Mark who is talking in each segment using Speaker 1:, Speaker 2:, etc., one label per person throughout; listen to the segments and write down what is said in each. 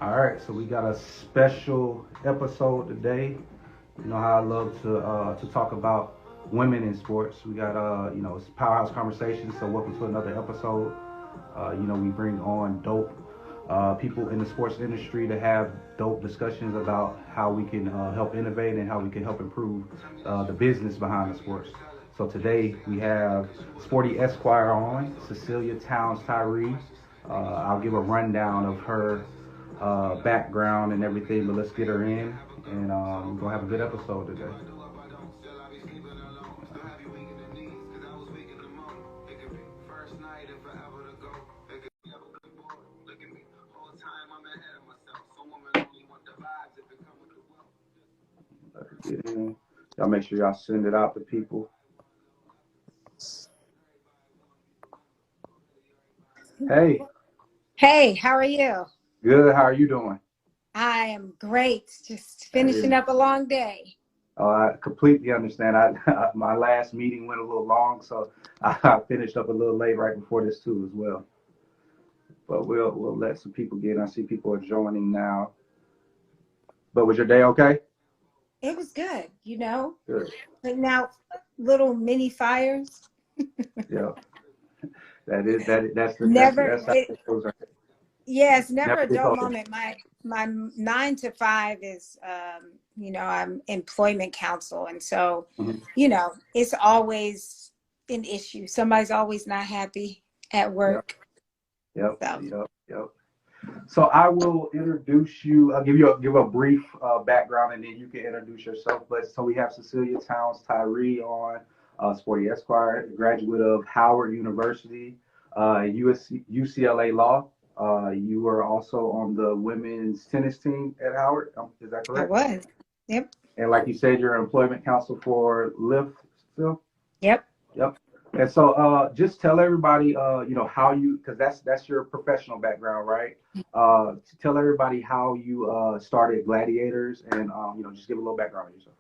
Speaker 1: All right, so we got a special episode today. You know how I love to talk about women in sports. We got it's powerhouse conversations. So welcome to another episode. We bring on dope people in the sports industry to have dope discussions about how we can help innovate and how we can help improve the business behind the sports. So today we have Sporty Esquire on, Cecelia Towns Tyree. I'll give a rundown of her background and everything, but let's get her in and we're gonna have a good episode today. Get in. Y'all make sure y'all send it out to people. Hey,
Speaker 2: Hey, how are you?
Speaker 1: good. How are you doing?
Speaker 2: I am great. Just
Speaker 1: That
Speaker 2: finishing
Speaker 1: is.
Speaker 2: up a long day.
Speaker 1: I completely understand. My last meeting went a little long, so I finished up a little late right before this too as well. But we'll let some people get in. I see people are joining now. But was your day okay?
Speaker 2: It was good,
Speaker 1: Good.
Speaker 2: putting out little mini fires.
Speaker 1: Yeah.
Speaker 2: Never,
Speaker 1: That's how it goes. Right?
Speaker 2: yeah, it's never
Speaker 1: Never
Speaker 2: a
Speaker 1: get
Speaker 2: dull
Speaker 1: old.
Speaker 2: moment. My 9 to 5 is, I'm employment counsel, and so,
Speaker 1: Mhm.
Speaker 2: it's always an issue. Somebody's always not happy at
Speaker 1: Yep.
Speaker 2: work.
Speaker 1: Yep.
Speaker 2: So,
Speaker 1: Yep. Yep. So I will introduce you. I'll give a brief background, and then you can introduce yourself. But so we have Cecelia Towns Tyree on, Sporty Esquire, graduate of Howard University, UCLA Law. You were also on the women's tennis team at Howard. Is that
Speaker 2: I
Speaker 1: correct?
Speaker 2: was. Yep.
Speaker 1: And like you said, you're employment counsel for Lyft still.
Speaker 2: Yep.
Speaker 1: Yep. And so, just tell everybody, how you, because that's your professional background, right? Tell everybody how you started Gladiators, and just give a little background on yourself.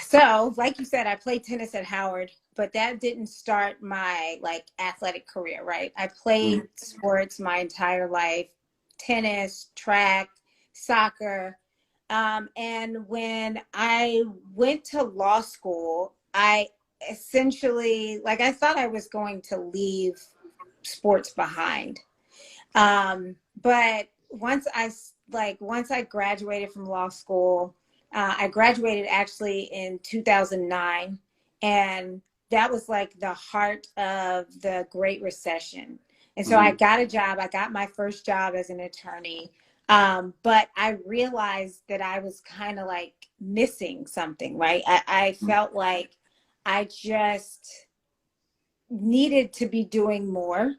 Speaker 2: So, like you said, I played tennis at Howard, but that didn't start my athletic career, right? I
Speaker 1: Mm-hmm.
Speaker 2: played sports my entire life, tennis, track, soccer. And when I went to law school, I essentially, I thought I was going to leave sports behind. But once I graduated from law school, I graduated actually in 2009, and that was like the heart of the Great Recession. And so I
Speaker 1: Mm-hmm.
Speaker 2: got a job. I got my first job as an attorney. But I realized that I was kind of like missing something, right? I felt like I just needed to be doing more.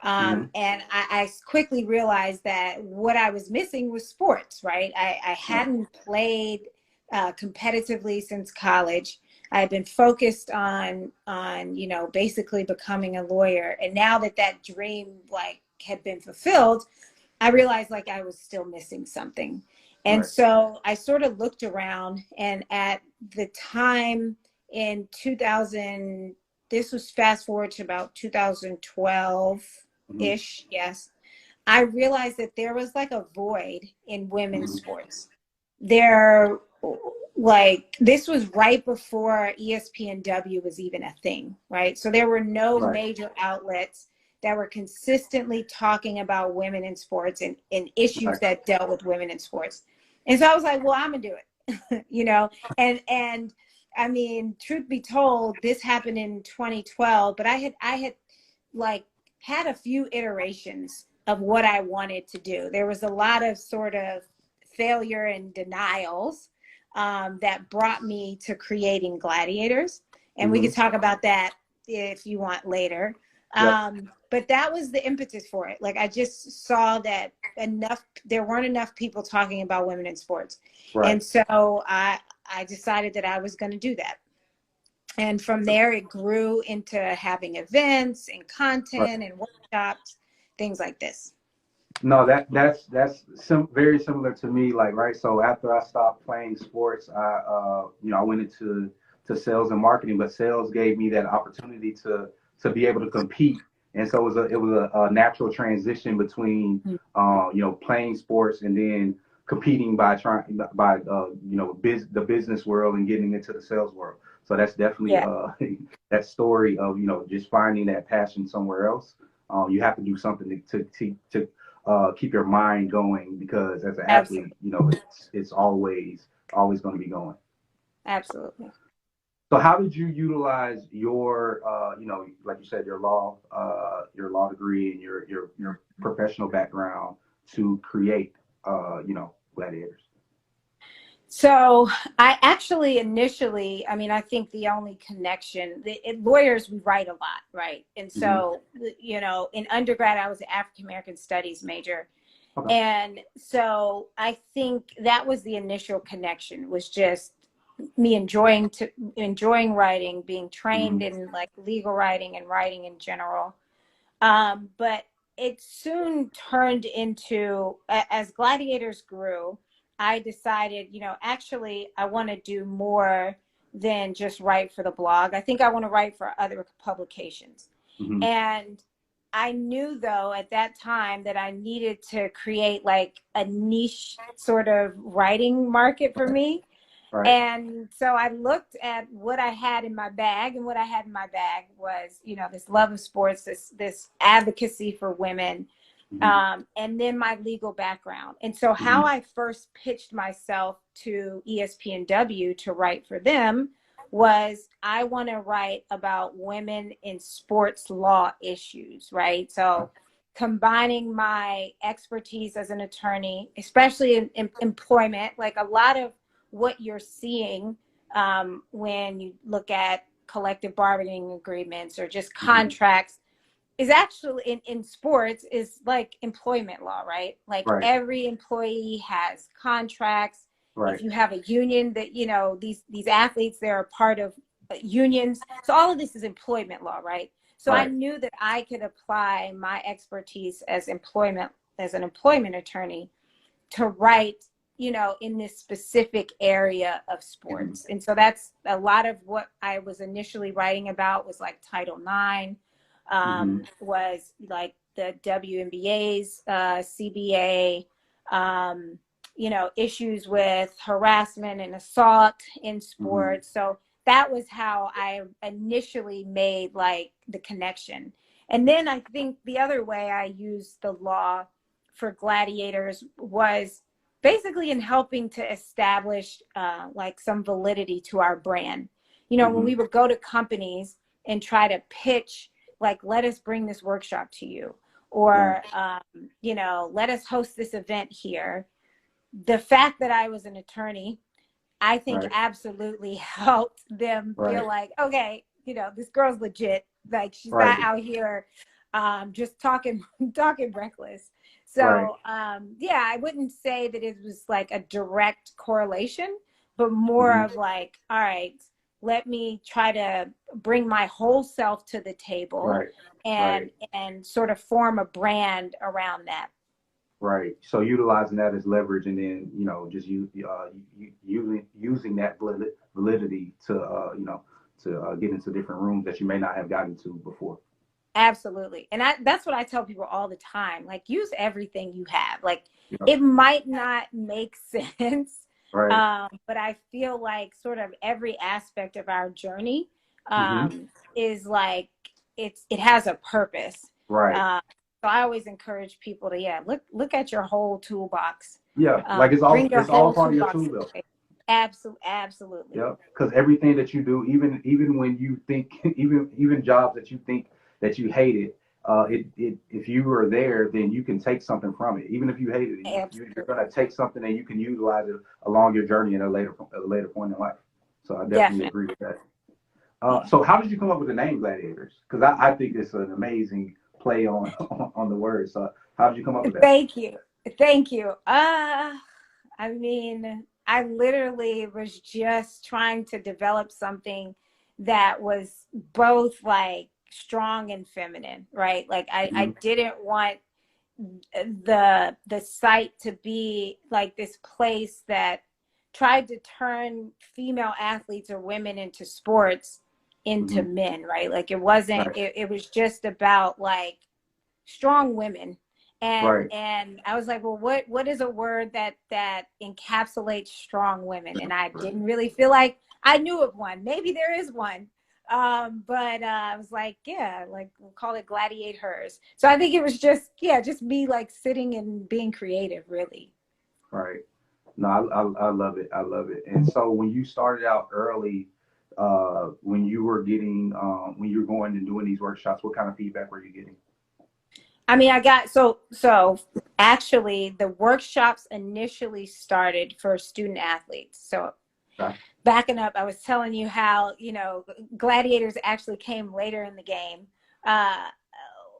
Speaker 1: Mm-hmm.
Speaker 2: And I quickly realized that what I was missing was sports, right? I
Speaker 1: Right.
Speaker 2: hadn't played competitively since college. I had been focused on basically becoming a lawyer, and now that that dream had been fulfilled, I realized I was still missing something. And
Speaker 1: Right.
Speaker 2: so I sort of looked around, and at the time in 2000, this was fast forward to about 2012
Speaker 1: Mm-hmm.
Speaker 2: ish, yes. I realized that there was a void in women's
Speaker 1: Mm-hmm.
Speaker 2: sports. There, this was right before ESPNW was even a thing, right? So there were no
Speaker 1: Right.
Speaker 2: major outlets that were consistently talking about women in sports and issues
Speaker 1: Right.
Speaker 2: that dealt with women in sports. And so I was like, well, I'm gonna do it, and I mean, truth be told, this happened in 2012, but I had like had a few iterations of what I wanted to do. There was a lot of sort of failure and denials that brought me to creating Gladiators. And we
Speaker 1: Mm-hmm.
Speaker 2: could talk about that if you want later.
Speaker 1: Yep.
Speaker 2: But that was the impetus for it. I just saw that there weren't enough people talking about women in sports.
Speaker 1: Right.
Speaker 2: And so I decided that I was going to do that. And from there, it grew into having events and
Speaker 1: Right.
Speaker 2: content and workshops, things like this.
Speaker 1: No, very similar to me. Like, right. So after I stopped playing sports, I went into sales and marketing, but sales gave me that opportunity to be able to compete And so it was a natural transition between playing sports and then competing by the business world and getting into the sales world. So that's definitely
Speaker 2: Yeah,
Speaker 1: that story of just finding that passion somewhere else. You have to do something to keep your mind going, because as an athlete,
Speaker 2: absolutely.
Speaker 1: it's always going to be going.
Speaker 2: Absolutely.
Speaker 1: So how did you utilize your, like you said, your law degree and your professional background to create, Gladiators?
Speaker 2: So I actually initially, I mean, I think the only connection, lawyers, we write a lot, right? And
Speaker 1: Hmm.
Speaker 2: so, in undergrad, I was an African American Studies major.
Speaker 1: Okay.
Speaker 2: And so I think that was the initial connection, was just me enjoying writing, being trained
Speaker 1: Hmm.
Speaker 2: in like legal writing and writing in general. But it soon turned into, as Gladiators grew, I decided, actually, I want to do more than just write for the blog. I think I want to write for other publications.
Speaker 1: Hmm.
Speaker 2: And I knew, though, at that time that I needed to create like a niche sort of writing market for me.
Speaker 1: Right.
Speaker 2: And so I looked at what I had in my bag, and what I had in my bag was, this love of sports, this advocacy for women,
Speaker 1: Hmm.
Speaker 2: and then my legal background. And so how
Speaker 1: Hmm.
Speaker 2: I first pitched myself to ESPNW to write for them was, I want to write about women in sports law issues, right? So combining my expertise as an attorney, especially in employment, like a lot of what you're seeing when you look at collective bargaining agreements or just
Speaker 1: Hmm.
Speaker 2: contracts, is actually in sports is like employment law, right? Like
Speaker 1: Right.
Speaker 2: every employee has contracts. If
Speaker 1: Right.
Speaker 2: you have a union, that these athletes, they're a part of unions. So all of this is employment law, right? So I
Speaker 1: Right.
Speaker 2: knew that I could apply my expertise as an employment attorney to write, in this specific area of
Speaker 1: Hmm.
Speaker 2: sports. And so that's a lot of what I was initially writing about, was like Title IX,
Speaker 1: Hmm.
Speaker 2: was like the WNBA's CBA, issues with harassment and assault in
Speaker 1: Hmm.
Speaker 2: sports. So that was how I initially made like the connection. And then I think the other way I used the law for Gladiators was basically in helping to establish like some validity to our brand. When
Speaker 1: Hmm.
Speaker 2: we would go to companies and try to pitch, like, let us bring this workshop to you,
Speaker 1: Right.
Speaker 2: or, let us host this event here. The fact that I was an attorney, I think
Speaker 1: Right.
Speaker 2: absolutely helped them feel
Speaker 1: Right.
Speaker 2: like, okay, this girl's legit. Like, she's not
Speaker 1: Right.
Speaker 2: out here just talking talking reckless.
Speaker 1: Right.
Speaker 2: So yeah, I wouldn't say that it was like a direct correlation, but more
Speaker 1: Hmm.
Speaker 2: of like, all right, let me try to bring my whole self to the table,
Speaker 1: Right. Right.
Speaker 2: and sort of form a brand around that.
Speaker 1: Right. So utilizing that as leverage, and then just using that validity to get into different rooms that you may not have gotten to before.
Speaker 2: Absolutely. And that's what I tell people all the time. Like, use everything you have. Like,
Speaker 1: Yep.
Speaker 2: it might not make sense,
Speaker 1: Right.
Speaker 2: but I feel like sort of every aspect of our journey
Speaker 1: Hmm.
Speaker 2: is like, it has a purpose.
Speaker 1: Right.
Speaker 2: Um, so I always encourage people to, yeah, look at your whole toolbox.
Speaker 1: Yeah. Like it's
Speaker 2: Bring
Speaker 1: all
Speaker 2: your
Speaker 1: it's all
Speaker 2: whole
Speaker 1: part of your
Speaker 2: toolbox
Speaker 1: tool
Speaker 2: to the
Speaker 1: belt.
Speaker 2: table. Absolutely.
Speaker 1: Yep. Because everything that you do, even when you think, even jobs that you think that you hated, if you were there, then you can take something from it. Even if you hated it, you're
Speaker 2: Absolutely.
Speaker 1: gonna take something and you can utilize it along your journey at a later point in life. So I definitely
Speaker 2: Definitely.
Speaker 1: agree with that.
Speaker 2: Yeah.
Speaker 1: So how did you come up with the name Gladiators? Because I think it's an amazing play on on the word. So how did you come up with that?
Speaker 2: Thank you. Thank you. I mean, I literally was just trying to develop something that was both like strong and feminine, right? Like, I
Speaker 1: Hmm.
Speaker 2: didn't want the site to be like this place that tried to turn female athletes or women into sports into
Speaker 1: Mm-hmm.
Speaker 2: men, right? Like it wasn't,
Speaker 1: Right.
Speaker 2: it was just about like strong women.
Speaker 1: Right.
Speaker 2: And I was like, well, what is a word that encapsulates strong women? And I didn't really feel like I knew of one. Maybe there is one. But I was like, yeah, like we'll call it gladiators. So I think it was just, yeah, just me like sitting and being creative, really.
Speaker 1: Right. No, I love it. I love it. And so when you started out early, when you were getting, when you were going and doing these workshops, what kind of feedback were you getting?
Speaker 2: I mean, I got so actually the workshops initially started for student athletes. So
Speaker 1: Okay.
Speaker 2: backing up, I was telling you how, you know, gladiators actually came later in the game. Uh,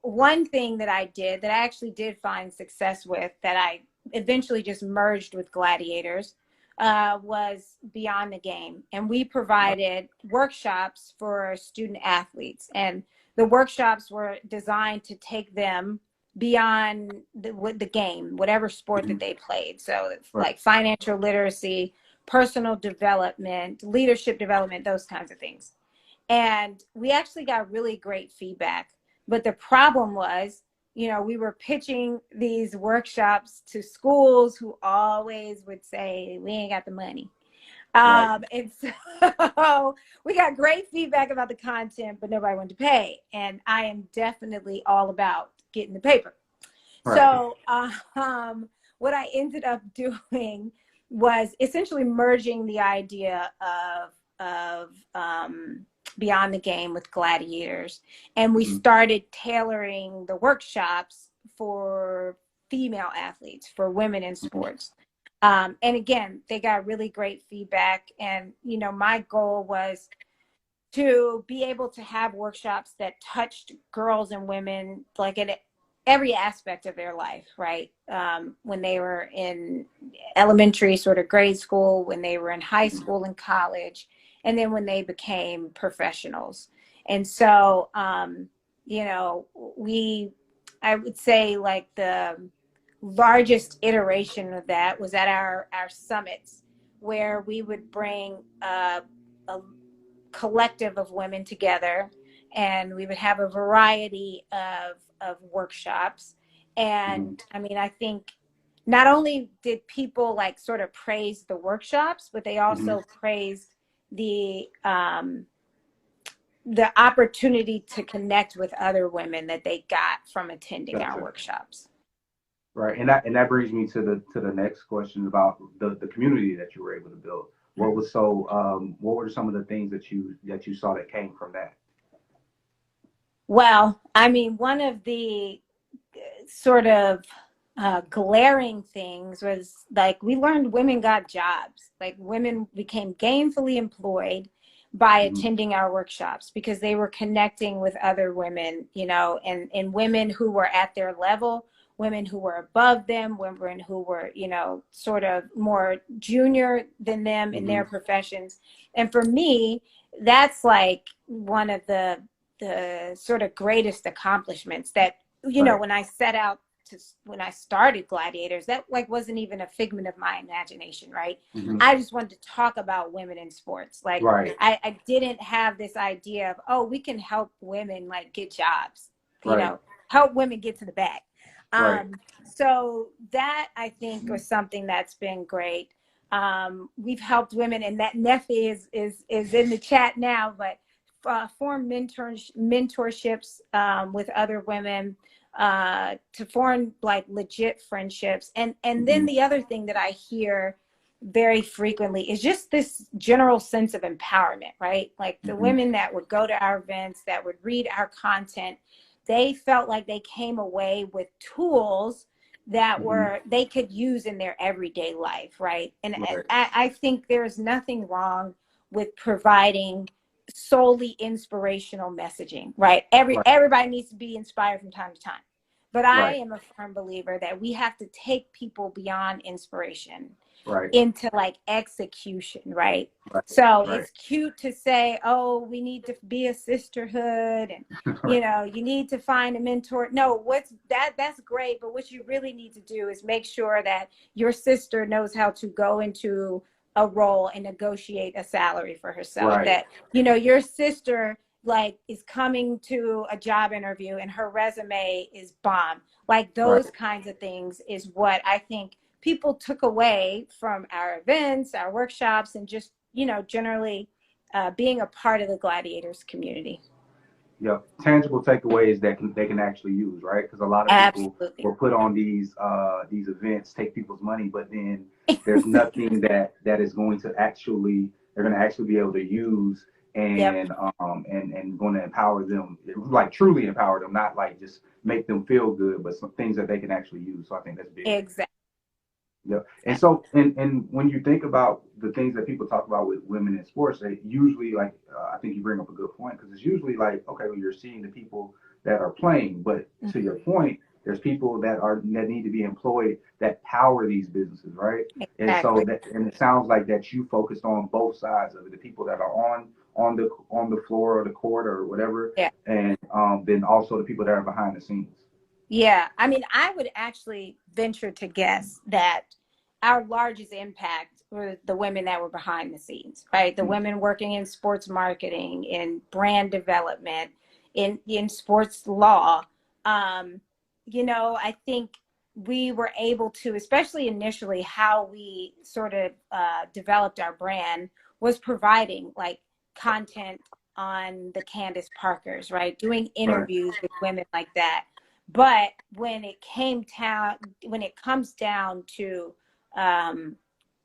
Speaker 2: One thing that I did that I actually did find success with that I eventually just merged with gladiators was beyond the game. And we provided workshops for student athletes. And the workshops were designed to take them beyond the game, whatever sport
Speaker 1: Mm-hmm.
Speaker 2: that they played. So
Speaker 1: Right.
Speaker 2: like financial literacy, personal development, leadership development, those kinds of things. And we actually got really great feedback. But the problem was, you know, we were pitching these workshops to schools who always would say, we ain't got the money.
Speaker 1: Right.
Speaker 2: And so we got great feedback about the content, but nobody wanted to pay. And I am definitely all about getting the paper.
Speaker 1: Right.
Speaker 2: So what I ended up doing was essentially merging the idea of beyond the game with gladiators, and we
Speaker 1: Mm-hmm.
Speaker 2: started tailoring the workshops for female athletes, for women in sports. And again, they got really great feedback. And you know, my goal was to be able to have workshops that touched girls and women like at every aspect of their life, right? When they were in elementary, sort of grade school, when they were in high school and college, and then when they became professionals. And so, you know, I would say like the largest iteration of that was at our summits, where we would bring a collective of women together, and we would have a variety of workshops.
Speaker 1: Mm-hmm.
Speaker 2: And I mean, I think not only did people like sort of praise the workshops, but they
Speaker 1: Mm-hmm.
Speaker 2: also praised the opportunity to connect with other women that they got from attending our
Speaker 1: Gotcha.
Speaker 2: workshops.
Speaker 1: Right. And that brings me to the next question about the community that you were able to build. What were some of the things that you saw that came from that?
Speaker 2: Well, I mean, one of the sort of glaring things was like we learned women got jobs. Like women became gainfully employed by
Speaker 1: Mm-hmm.
Speaker 2: attending our workshops because they were connecting with other women, you know, and women who were at their level, women who were above them, women who were, you know, sort of more junior than them in
Speaker 1: Mm-hmm.
Speaker 2: their professions. And for me, that's like one of the sort of greatest accomplishments that, you know,
Speaker 1: Right.
Speaker 2: when I set out to, when I started Gladiators, that like wasn't even a figment of my imagination, right?
Speaker 1: Mm-hmm.
Speaker 2: I just wanted to talk about women in sports. Like
Speaker 1: Right.
Speaker 2: I didn't have this idea of, oh, we can help women like get jobs, you
Speaker 1: Right.
Speaker 2: know, help women get to the bag.
Speaker 1: Right.
Speaker 2: So that I think was something that's been great. We've helped women, and that Nefi is in the chat now, but form mentorships with other women, to form like legit friendships. And then
Speaker 1: Mm-hmm.
Speaker 2: the other thing that I hear very frequently is just this general sense of empowerment, right? Like the
Speaker 1: Mm-hmm.
Speaker 2: women that would go to our events, that would read our content, they felt like they came away with tools that
Speaker 1: Mm-hmm.
Speaker 2: were they could use in their everyday life, right? And
Speaker 1: Right.
Speaker 2: I think there's nothing wrong with providing solely inspirational messaging, right?
Speaker 1: Right.
Speaker 2: Everybody needs to be inspired from time to time. But I
Speaker 1: Right.
Speaker 2: am a firm believer that we have to take people beyond inspiration
Speaker 1: Right.
Speaker 2: into like execution, right?
Speaker 1: Right.
Speaker 2: So
Speaker 1: Right.
Speaker 2: it's cute to say, oh, we need to be a sisterhood, and you
Speaker 1: Right.
Speaker 2: know, you need to find a mentor. No, that's great, but what you really need to do is make sure that your sister knows how to go into a role and negotiate a salary for herself.
Speaker 1: Right.
Speaker 2: That, you know, your sister like is coming to a job interview and her resume is bomb. Like
Speaker 1: Right.
Speaker 2: those kinds of things is what I think people took away from our events, our workshops, and just, you know, generally being a part of the Gladiators community.
Speaker 1: Yeah, tangible takeaways that they can actually use, right? Because a lot of people
Speaker 2: Absolutely.
Speaker 1: will put on these events, take people's money, but then there's nothing that is going to actually they're going to actually be able to use
Speaker 2: Yep.
Speaker 1: and going to empower them, like truly empower them, not like just make them feel good, but some things that they can actually use. So I think that's big.
Speaker 2: Exactly.
Speaker 1: Yeah. And so, and when you think about the things that people talk about with women in sports, they usually like, I think you bring up a good point because it's usually like, okay, well, you're seeing the people that are playing, but to your point, there's people that need to be employed that power these businesses, right? And so
Speaker 2: Exactly.
Speaker 1: and it sounds like that you focused on both sides of it, the people that are on the floor or the court or whatever,
Speaker 2: Yeah.
Speaker 1: and then also the people that are behind the scenes.
Speaker 2: Yeah, I mean, I would actually venture to guess that our largest impact were the women that were behind the scenes, right? The
Speaker 1: Mm-hmm.
Speaker 2: women working in sports marketing, in brand development, in sports law. Um, you know, I think we were able to, especially initially, how we sort of developed our brand was providing like content on the Candace Parkers, right? Doing
Speaker 1: Right.
Speaker 2: interviews with women like that. But when it comes down to um,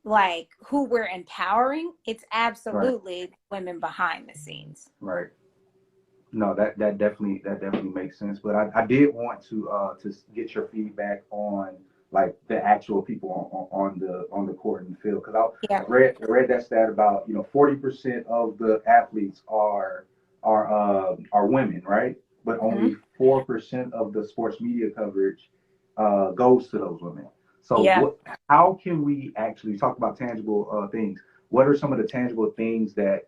Speaker 2: like who we're empowering, it's
Speaker 1: Right.
Speaker 2: absolutely women behind the scenes.
Speaker 1: Right. No, that definitely makes sense. But I did want to get your feedback on like the actual people on the court and the field because
Speaker 2: Yeah.
Speaker 1: I read that stat about 40% of the athletes are women, right? But
Speaker 2: Hmm.
Speaker 1: only 4% of the sports media coverage goes to those women. So
Speaker 2: Yeah.
Speaker 1: how can we actually talk about tangible things? What are some of the tangible things that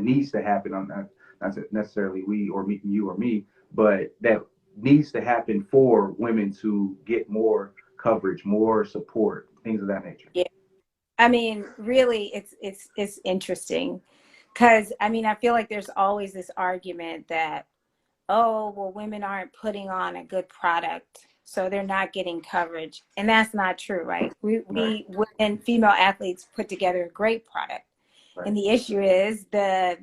Speaker 1: needs to happen on that? Not necessarily we or me, you or me, but that needs to happen for women to get more coverage, more support, things of that nature.
Speaker 2: Yeah. I mean, really, it's interesting because I mean, I feel like there's always this argument that, oh, well, women aren't putting on a good product, so they're not getting coverage. And that's not true, right?
Speaker 1: Right,
Speaker 2: We women, female athletes put together a great product.
Speaker 1: right.
Speaker 2: And the issue is the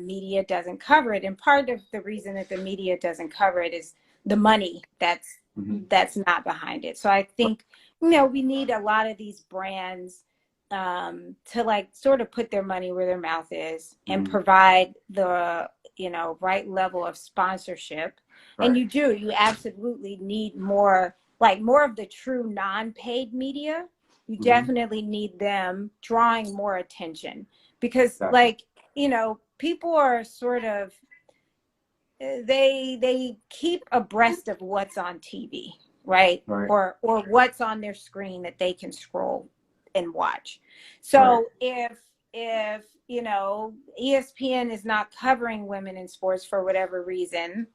Speaker 2: media doesn't cover it. And part of the reason that the media doesn't cover it is the money
Speaker 1: Mm-hmm.
Speaker 2: that's not behind it. So I think, you know, we need a lot of these brands to like sort of put their money where their mouth is and
Speaker 1: Mm-hmm.
Speaker 2: provide the, you know, right level of sponsorship. And
Speaker 1: Right,
Speaker 2: you absolutely need more, like more of the true non-paid media. You
Speaker 1: mm-hmm.
Speaker 2: definitely need them drawing more attention because
Speaker 1: Gotcha.
Speaker 2: like, you know, people are sort of they keep abreast of what's on TV, right?
Speaker 1: Right,
Speaker 2: Or what's on their screen that they can scroll and watch.
Speaker 1: right,
Speaker 2: So if you know ESPN is not covering women in sports for whatever reason,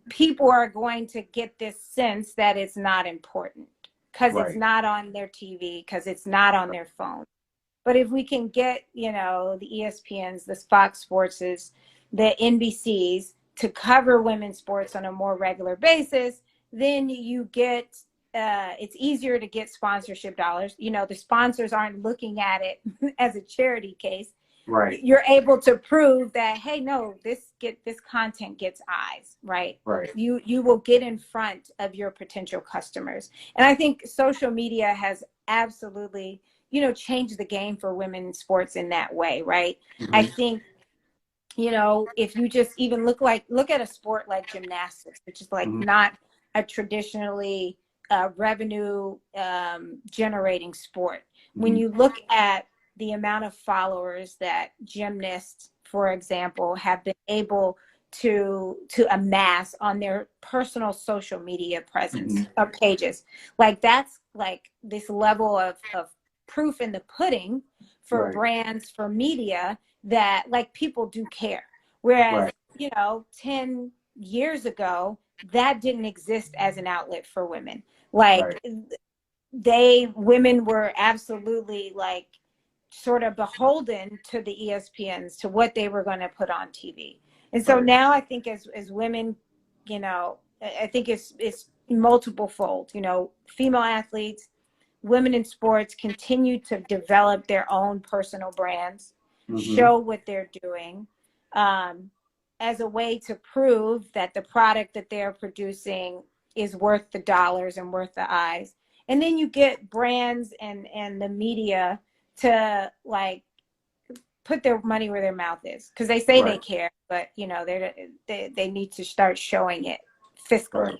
Speaker 2: people are going to get this sense that it's not important because it's
Speaker 1: right,
Speaker 2: not on their TV, because it's not on their phone. But if we can get, you know, the ESPNs, the Fox Sportses, the NBCs to cover women's sports on a more regular basis, then you get it's easier to get sponsorship dollars. You know, the sponsors aren't looking at it as a charity case.
Speaker 1: right,
Speaker 2: You're able to prove that, hey, no, this content gets eyes, right?
Speaker 1: right.
Speaker 2: You will get in front of your potential customers. And I think social media has absolutely, you know, changed the game for women in sports in that way, right? I
Speaker 1: Mm-hmm.
Speaker 2: think, you know, if you just even look at a sport like gymnastics, which is like
Speaker 1: Mm-hmm.
Speaker 2: not a traditionally revenue generating sport. When
Speaker 1: Mm-hmm.
Speaker 2: you look at the amount of followers that gymnasts, for example, have been able to amass on their personal social media
Speaker 1: Mm-hmm.
Speaker 2: presence or pages, like that's like this level of proof in the pudding for
Speaker 1: Right,
Speaker 2: brands, for media, that like people do care. Whereas,
Speaker 1: right,
Speaker 2: you know, 10 years ago, that didn't exist as an outlet for women.
Speaker 1: right,
Speaker 2: Like women were absolutely like sort of beholden to the ESPNs, to what they were going to put on TV. And so
Speaker 1: Right.
Speaker 2: now I think as women, you know, I think it's multiple fold, you know, female athletes, women in sports continue to develop their own personal brands,
Speaker 1: Mm-hmm.
Speaker 2: show what they're doing, as a way to prove that the product that they're producing is worth the dollars and worth the eyes. And then you get brands and the media to like put their money where their mouth is, because they say they
Speaker 1: Right.
Speaker 2: care, but you know they need to start showing it
Speaker 1: Right.
Speaker 2: fiscally.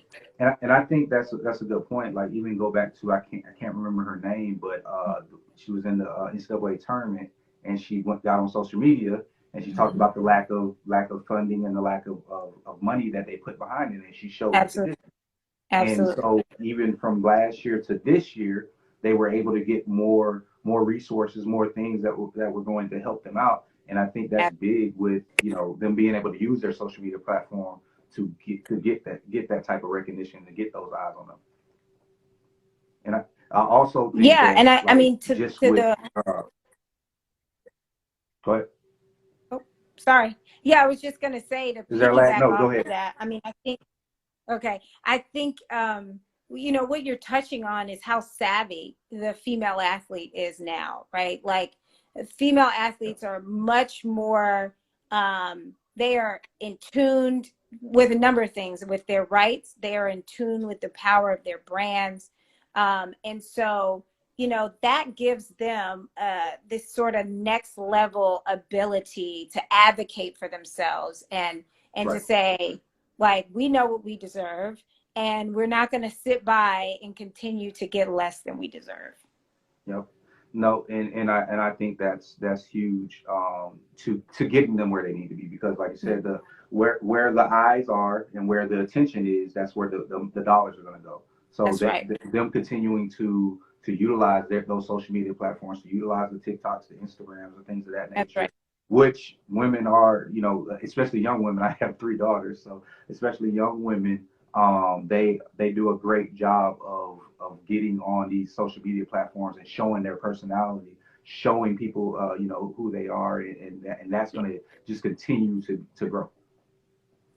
Speaker 1: And I think that's a good point. Like even go back to I can't remember her name, but she was in the NCAA tournament and she got on social media and she talked
Speaker 2: Mhm.
Speaker 1: about the lack of funding and the lack of money that they put behind it, and she showed the
Speaker 2: Absolutely.
Speaker 1: condition. And
Speaker 2: Absolutely.
Speaker 1: so even from last year to this year, they were able to get more resources, more things that were going to help them out. And I think that's big with, you know, them being able to use their social media platform to get that type of recognition, to get those eyes on them. And I also think
Speaker 2: Yeah,
Speaker 1: that
Speaker 2: and I
Speaker 1: like
Speaker 2: mean to
Speaker 1: just with
Speaker 2: the
Speaker 1: go ahead.
Speaker 2: oh, sorry. Yeah, I was just going to say, to
Speaker 1: Is there last
Speaker 2: piggyback
Speaker 1: no,
Speaker 2: off
Speaker 1: go
Speaker 2: of
Speaker 1: ahead.
Speaker 2: that. I mean, I think okay. I think you know what you're touching on is how savvy the female athlete is now, right? Like female athletes are much more they are in tune with a number of things, with their rights. They are in tune with the power of their brands. And so, you know, that gives them this sort of next level ability to advocate for themselves and to
Speaker 1: Right.
Speaker 2: say, like, we know what we deserve, and we're not going to sit by and continue to get less than we deserve.
Speaker 1: Yep. No, and I think that's huge to getting them where they need to be, because like you said, the where the eyes are and where the attention is, that's where the dollars are going to go. So
Speaker 2: That's right.
Speaker 1: them continuing to utilize those social media platforms, to utilize the TikToks, the Instagrams, and things of that
Speaker 2: That's
Speaker 1: nature,
Speaker 2: right.
Speaker 1: which women are, you know, especially young women. I have three daughters, so especially young women, they do a great job of getting on these social media platforms and showing their personality, showing people, you know, who they are, and that's going to just continue to grow.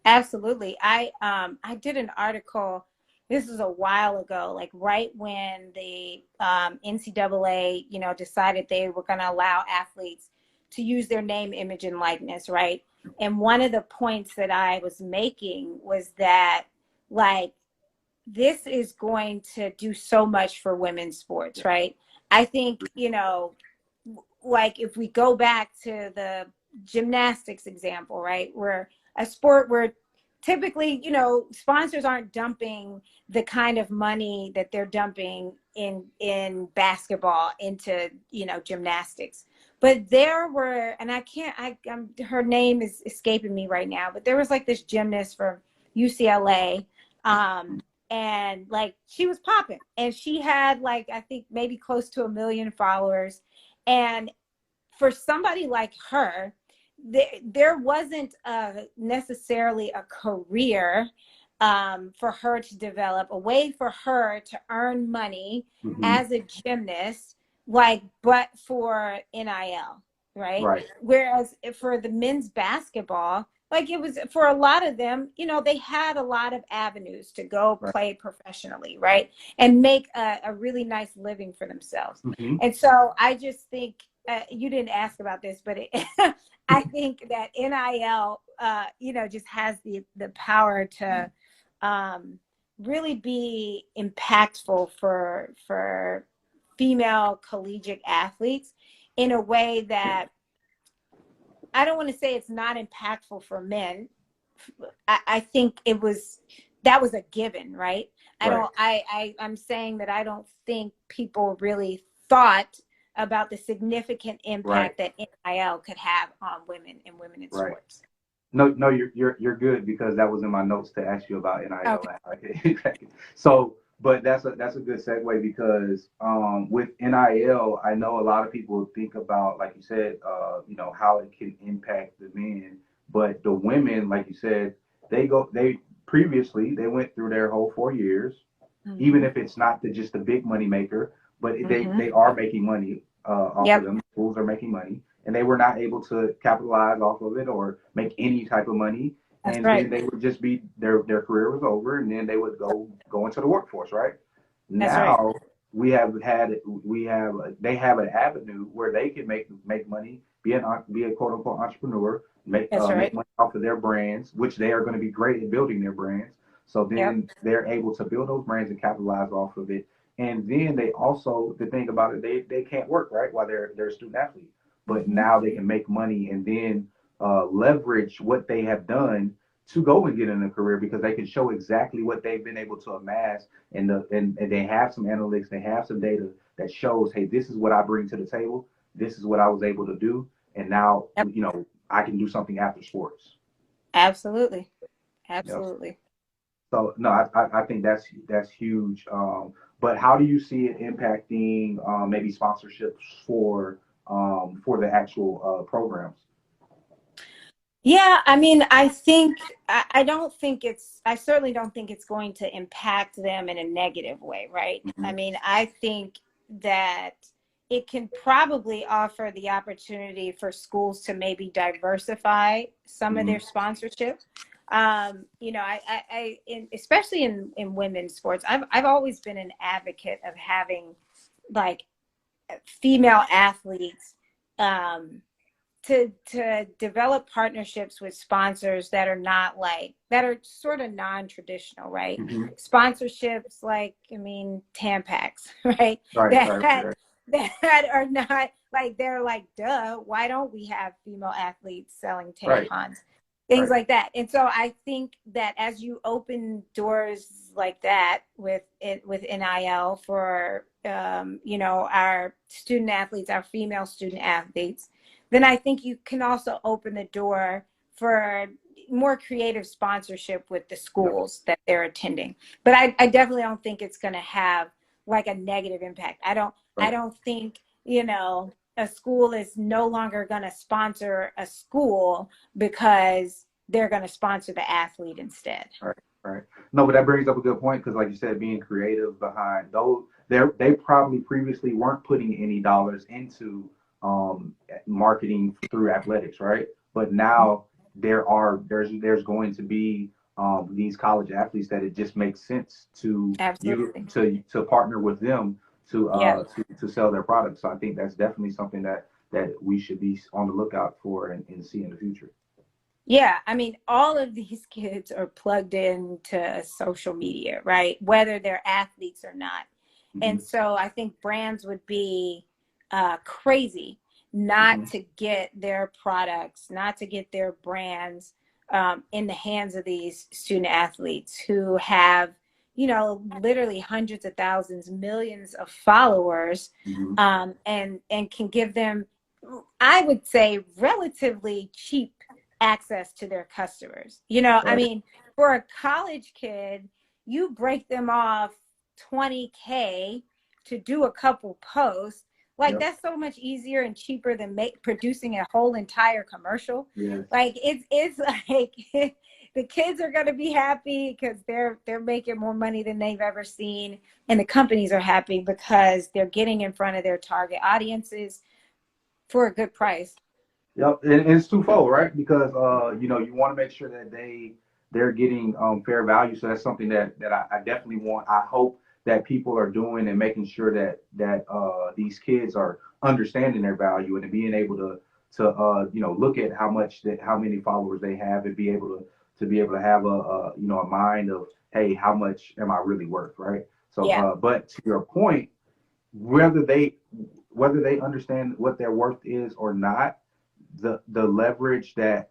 Speaker 2: Absolutely. I did an article. This was a while ago, like right when the NCAA, you know, decided they were going to allow athletes to use their name, image, and likeness, right? And one of the points that I was making was that, like, this is going to do so much for women's sports, right? I think, you know, like if we go back to the gymnastics example, right, where a sport where typically, you know, sponsors aren't dumping the kind of money that they're dumping in basketball into, you know, gymnastics. But there were, and I can't, her name is escaping me right now, but there was like this gymnast from UCLA, and like she was popping, and she had like I think maybe close to 1 million followers, and for somebody like her, there wasn't necessarily a career for her to develop, a way for her to earn money
Speaker 1: Mm-hmm.
Speaker 2: as a gymnast, like, but for NIL, right?
Speaker 1: Right.
Speaker 2: Whereas for the men's basketball, like it was for a lot of them, you know, they had a lot of avenues to go
Speaker 1: Right.
Speaker 2: play professionally, right? And make a really nice living for themselves.
Speaker 1: Mm-hmm.
Speaker 2: And so I just think you didn't ask about this, but I think that NIL, you know, just has the power to really be impactful for female collegiate athletes in a way that I don't want to say it's not impactful for men. I think that was a given, right?
Speaker 1: Right.
Speaker 2: I'm saying that I don't think people really thought about the significant
Speaker 1: Right.
Speaker 2: impact that NIL could have on women and women in
Speaker 1: Right.
Speaker 2: sports.
Speaker 1: No, no, you're good, because that was in my notes to ask you about NIL.
Speaker 2: Okay.
Speaker 1: So, but that's a good segue, because with NIL, I know a lot of people think about, like you said, you know, how it can impact the men, but the women, like you said, they previously they went through their whole 4 years, even
Speaker 2: Mm-hmm.
Speaker 1: if it's not just a big money maker, but
Speaker 2: Mm-hmm.
Speaker 1: they are making money off of
Speaker 2: Yep.
Speaker 1: them. Schools are making money, and they were not able to capitalize off of it or make any type of money.
Speaker 2: That's
Speaker 1: And then
Speaker 2: right.
Speaker 1: they would just be their career was over, and then they would go into the workforce, right?
Speaker 2: That's right.
Speaker 1: Now we have they have an avenue where they can make money, be a quote unquote entrepreneur,
Speaker 2: That's
Speaker 1: make
Speaker 2: right.
Speaker 1: money off of their brands, which they are going to be great at building their brands. So
Speaker 2: Yep.
Speaker 1: then they're able to build those brands and capitalize off of it. And then they also, the thing about it, they can't work, right, while they're a student athlete. But
Speaker 2: Hmm.
Speaker 1: now they can make money and then leverage what they have done to go and get in a career because they can show exactly what they've been able to amass and they have some analytics, they have some data that shows, hey, this is what I bring to the table, this is what I was able to do, and now
Speaker 2: Yep.
Speaker 1: I can do something after sports.
Speaker 2: Absolutely.
Speaker 1: Yep.
Speaker 2: Absolutely.
Speaker 1: So no, I think that's huge. But how do you see it impacting maybe sponsorships for the actual programs?
Speaker 2: Yeah, I mean, I don't think I certainly don't think it's going to impact them in a negative way, right? I
Speaker 1: Mm-hmm.
Speaker 2: mean, I think that it can probably offer the opportunity for schools to maybe diversify some of
Speaker 1: Mm-hmm.
Speaker 2: their sponsorship. Especially in women's sports, I've always been an advocate of having like female athletes. To develop partnerships with sponsors that are not that are sort of non-traditional, right?
Speaker 1: Mm-hmm.
Speaker 2: Sponsorships like, I mean, Tampax, right?
Speaker 1: Right, right,
Speaker 2: That
Speaker 1: right,
Speaker 2: that are not like, they're like, duh, why don't we have female athletes selling
Speaker 1: right,
Speaker 2: tampons? Things
Speaker 1: right.
Speaker 2: like that. And so I think that as you open doors like that with NIL for our student athletes, our female student athletes, then I think you can also open the door for more creative sponsorship with the
Speaker 1: Yep.
Speaker 2: schools that they're attending. But I definitely don't think it's going to have like a negative impact. I
Speaker 1: Right,
Speaker 2: don't think, a school is no longer going to sponsor a school because they're going to sponsor the athlete instead.
Speaker 1: right, right. No, but that brings up a good point because, like you said, being creative behind those, they probably previously weren't putting any dollars into marketing through athletics, right? But now there's going to be these college athletes that it just makes sense to you
Speaker 2: Absolutely.
Speaker 1: to partner with them
Speaker 2: Yeah.
Speaker 1: to sell their products. So I think that's definitely something that we should be on the lookout for and see in the future.
Speaker 2: Yeah, I mean, all of these kids are plugged into social media, right? Whether they're athletes or not.
Speaker 1: Hmm.
Speaker 2: And so I think brands would be crazy not
Speaker 1: Hmm.
Speaker 2: to get their products, not to get their brands in the hands of these student athletes who have, literally hundreds of thousands, millions of followers,
Speaker 1: Hmm.
Speaker 2: and can give them, I would say, relatively cheap access to their customers. I
Speaker 1: Right.
Speaker 2: mean, for a college kid, you break them off 20K to do a couple posts. Like,
Speaker 1: Yep.
Speaker 2: that's so much easier and cheaper than producing a whole entire commercial.
Speaker 1: Yes.
Speaker 2: Like, it's like the kids are going to be happy because they're making more money than they've ever seen, and the companies are happy because they're getting in front of their target audiences for a good price.
Speaker 1: Yep, and it's twofold, right? Because you want to make sure that they're getting fair value. So that's something that I definitely want. I hope that people are doing and making sure that these kids are understanding their value and being able to look at how many followers they have and be able to have a mind of, hey, how much am I really worth, right? So
Speaker 2: Yeah.
Speaker 1: but to your point, whether they whether they understand what their worth is or not, the leverage the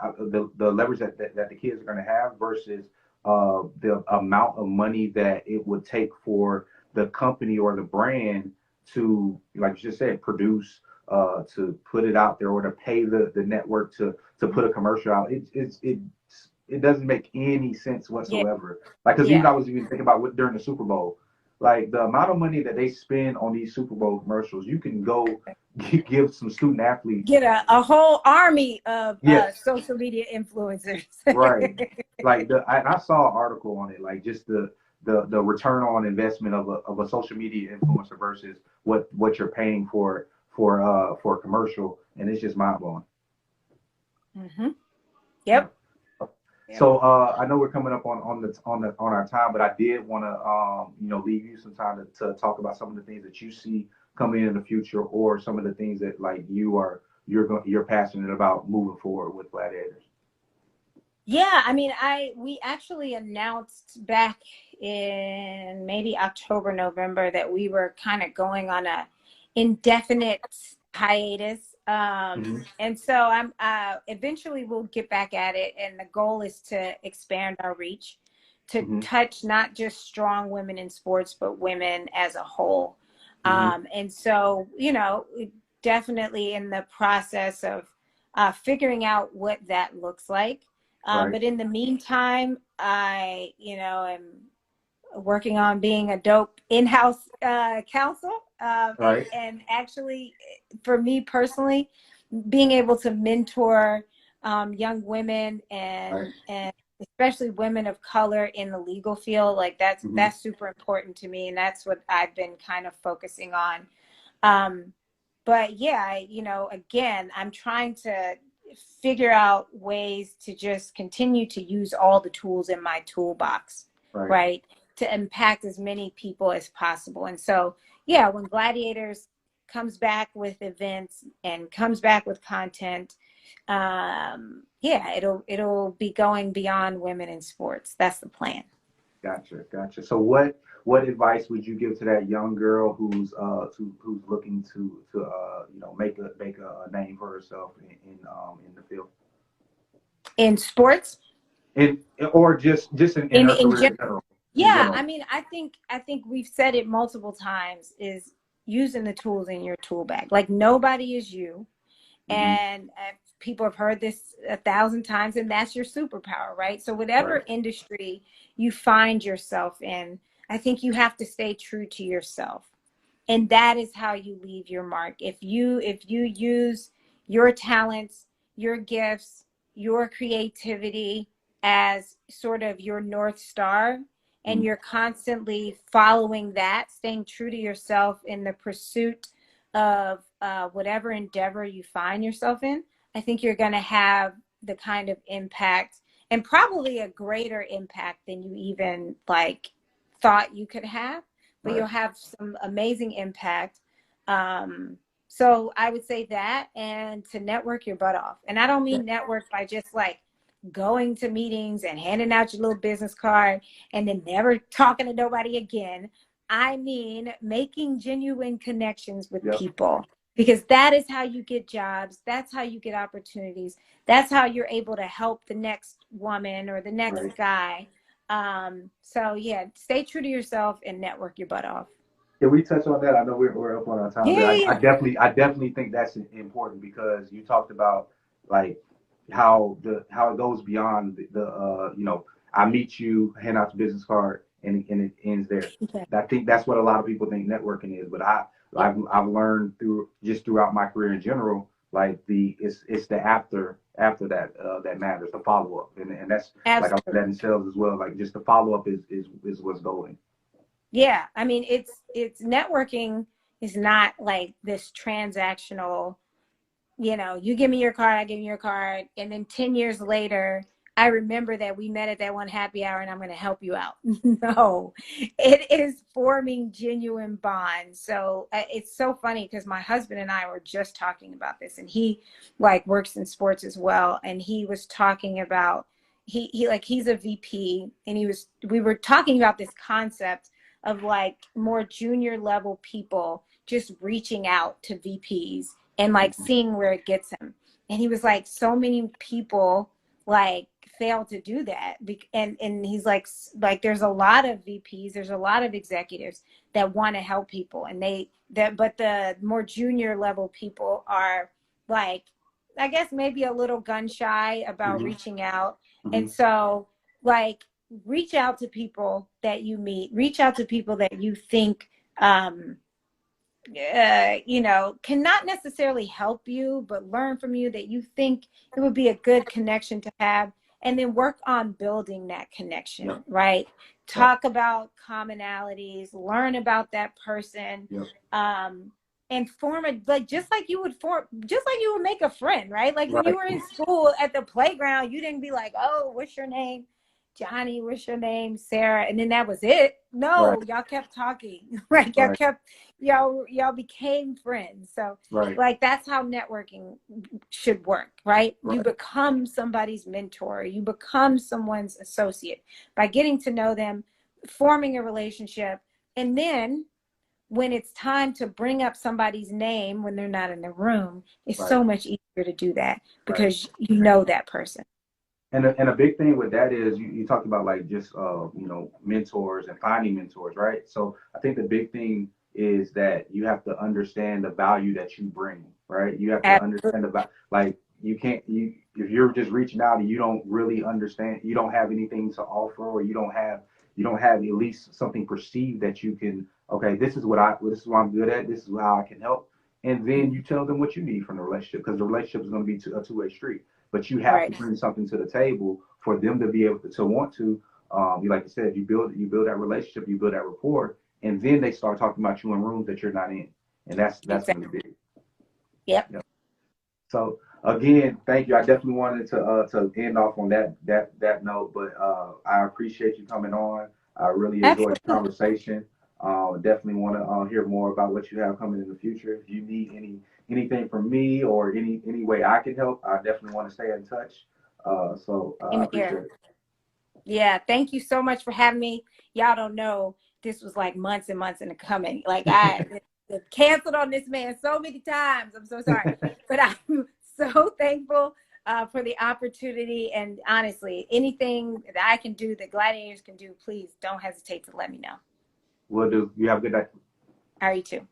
Speaker 1: leverage that the kids are going to have versus the amount of money that it would take for the company or the brand to, like you just said, produce, to put it out there or to pay the network to put a commercial out. It doesn't make any sense
Speaker 2: Yeah.
Speaker 1: whatsoever. Like, because even
Speaker 2: Yeah.
Speaker 1: I was even thinking about during the Super Bowl, like the amount of money that they spend on these Super Bowl commercials, you can go give some student athletes.
Speaker 2: Get a whole army of
Speaker 1: Yes,
Speaker 2: social media influencers.
Speaker 1: right. Like I saw an article on it, like just the return on investment of a social media influencer versus what you're paying for a commercial, and it's just mind blowing.
Speaker 2: Mm-hmm.
Speaker 1: Yeah.
Speaker 2: Yep. Yep.
Speaker 1: So I know we're coming up on our time, but I did want to leave you some time to talk about some of the things that you see coming in the future, or some of the things that like you're passionate about moving forward with Gladiators.
Speaker 2: Yeah, I mean, we actually announced back in maybe October, November that we were kind of going on a indefinite hiatus.
Speaker 1: Hmm.
Speaker 2: And so I'm eventually we'll get back at it, and the goal is to expand our reach, to
Speaker 1: Hmm.
Speaker 2: touch not just strong women in sports, but women as a whole.
Speaker 1: Hmm.
Speaker 2: And so, definitely in the process of figuring out what that looks like.
Speaker 1: Right.
Speaker 2: But in the meantime, I, am working on being a dope in-house counsel,
Speaker 1: Right.
Speaker 2: and actually, for me personally, being able to mentor young women
Speaker 1: Right.
Speaker 2: and especially women of color in the legal field, like
Speaker 1: Hmm.
Speaker 2: that's super important to me, and that's what I've been kind of focusing on. Um, but yeah, again, I'm trying to figure out ways to just continue to use all the tools in my toolbox,
Speaker 1: Right.
Speaker 2: right? To impact as many people as possible. And so, yeah, when Gladiators comes back with events and comes back with content, yeah, it'll be going beyond women in sports. That's the plan.
Speaker 1: Gotcha, gotcha. So what advice would you give to that young girl who's looking to make a name for herself in the field,
Speaker 2: In sports,
Speaker 1: in or just in her
Speaker 2: in
Speaker 1: career
Speaker 2: general.
Speaker 1: in general? In
Speaker 2: Yeah, I
Speaker 1: general.
Speaker 2: mean, I think we've said it multiple times, is using the tools in your tool bag. Like nobody is you,
Speaker 1: Hmm.
Speaker 2: and people have heard this 1,000 times, and that's your superpower, right? So
Speaker 1: Right.
Speaker 2: whatever industry you find yourself in, I think you have to stay true to yourself, and that is how you leave your mark. If you use your talents, your gifts, your creativity as sort of your north star, and
Speaker 1: Mm.
Speaker 2: you're constantly following that, staying true to yourself in the pursuit of whatever endeavor you find yourself in, I think you're going to have the kind of impact, and probably a greater impact than you even like thought you could have, but
Speaker 1: Right.
Speaker 2: you'll have some amazing impact. So I would say that, and to network your butt off. And I don't
Speaker 1: Yeah.
Speaker 2: mean network by just like going to meetings and handing out your little business card and then never talking to nobody again. I mean making genuine connections with
Speaker 1: Yep.
Speaker 2: people, because that is how you get jobs. That's how you get opportunities. That's how you're able to help the next woman or the next
Speaker 1: Right.
Speaker 2: guy. So yeah, stay true to yourself and network your butt off.
Speaker 1: Can we touch on that? I know we're up on our time,
Speaker 2: Yeah,
Speaker 1: but
Speaker 2: yeah,
Speaker 1: I definitely think that's important because you talked about like how it goes beyond I meet you, hand out the business card, and it ends there.
Speaker 2: yeah.
Speaker 1: I think that's what a lot of people think networking is, but
Speaker 2: Yep.
Speaker 1: I've learned throughout my career in general, like it's the after that that matters, the follow up, and that's like I learned that
Speaker 2: Absolutely.
Speaker 1: in sales as well. Like just the follow up is what's golden.
Speaker 2: Yeah. I mean, it's networking is not like this transactional, you give me your card, I give you your card. And then 10 years later, I remember that we met at that one happy hour and I'm going to help you out. No, it is forming genuine bonds. So it's so funny because my husband and I were just talking about this, and he like works in sports as well. And he was talking about, he's a VP, and we were talking about this concept of like more junior level people just reaching out to VPs and like
Speaker 1: Mhm.
Speaker 2: seeing where it gets him. And he was like, so many people like fail to do that. And he's like there's a lot of VPs, there's a lot of executives that want to help people, and but the more junior level people are like, I guess maybe a little gun shy about
Speaker 1: Mhm.
Speaker 2: reaching out. And
Speaker 1: Mhm.
Speaker 2: so like reach out to people that you meet, reach out to people that you think um cannot necessarily help you, but learn from you, that you think it would be a good connection to have, and then work on building that connection,
Speaker 1: Yep.
Speaker 2: right?
Speaker 1: Yep.
Speaker 2: Talk about commonalities, learn about that person,
Speaker 1: Yep.
Speaker 2: um, and form a, like, just like you would make a friend, right? Like when
Speaker 1: Right.
Speaker 2: you were in school at the playground, you didn't be like, oh, what's your name? Johnny, what's your name? Sarah. And then that was it.
Speaker 1: Right.
Speaker 2: No, y'all kept talking. Right.
Speaker 1: Right.
Speaker 2: Y'all became friends. So
Speaker 1: Right.
Speaker 2: like that's how networking should work, right? You
Speaker 1: Right.
Speaker 2: become somebody's mentor, you become someone's associate by getting to know them, forming a relationship, and then when it's time to bring up somebody's name when they're not in the room, it's
Speaker 1: Right.
Speaker 2: so much easier to do that
Speaker 1: Right.
Speaker 2: because you know that person.
Speaker 1: And a big thing with that is you talked about like just mentors and finding mentors, right? So I think the big thing is that you have to understand the value that you bring, right? You have to
Speaker 2: Absolutely.
Speaker 1: understand about like you can't you if you're just reaching out and you don't really understand, you don't have anything to offer, or you don't have at least something perceived that you can, okay, this is what I'm good at, this is how I can help, and then you tell them what you need from the relationship, because the relationship is going to be a two-way street, but you have to
Speaker 2: Right.
Speaker 1: bring something to the table for them to be able to want to. You like you said, you build that relationship, you build that rapport, and then they start talking about you in rooms that you're not in, and that's
Speaker 2: Exactly.
Speaker 1: really big.
Speaker 2: Yep.
Speaker 1: Yeah. So again, thank you. I definitely wanted to end off on that note, but I appreciate you coming on. I really enjoyed the
Speaker 2: Absolutely.
Speaker 1: conversation. Definitely want to hear more about what you have coming in the future. If you need anything from me or any way I can help, I definitely want to stay in touch. I
Speaker 2: Same
Speaker 1: appreciate
Speaker 2: here.
Speaker 1: it.
Speaker 2: Yeah, thank you so much for having me. Y'all don't know, this was like months and months in the coming. Like I canceled on this man so many times. I'm so sorry, but I'm so thankful for the opportunity. And honestly, anything that I can do, that Gladiators can do, please don't hesitate to let me know.
Speaker 1: Will do. You have a good day.
Speaker 2: All right, you too.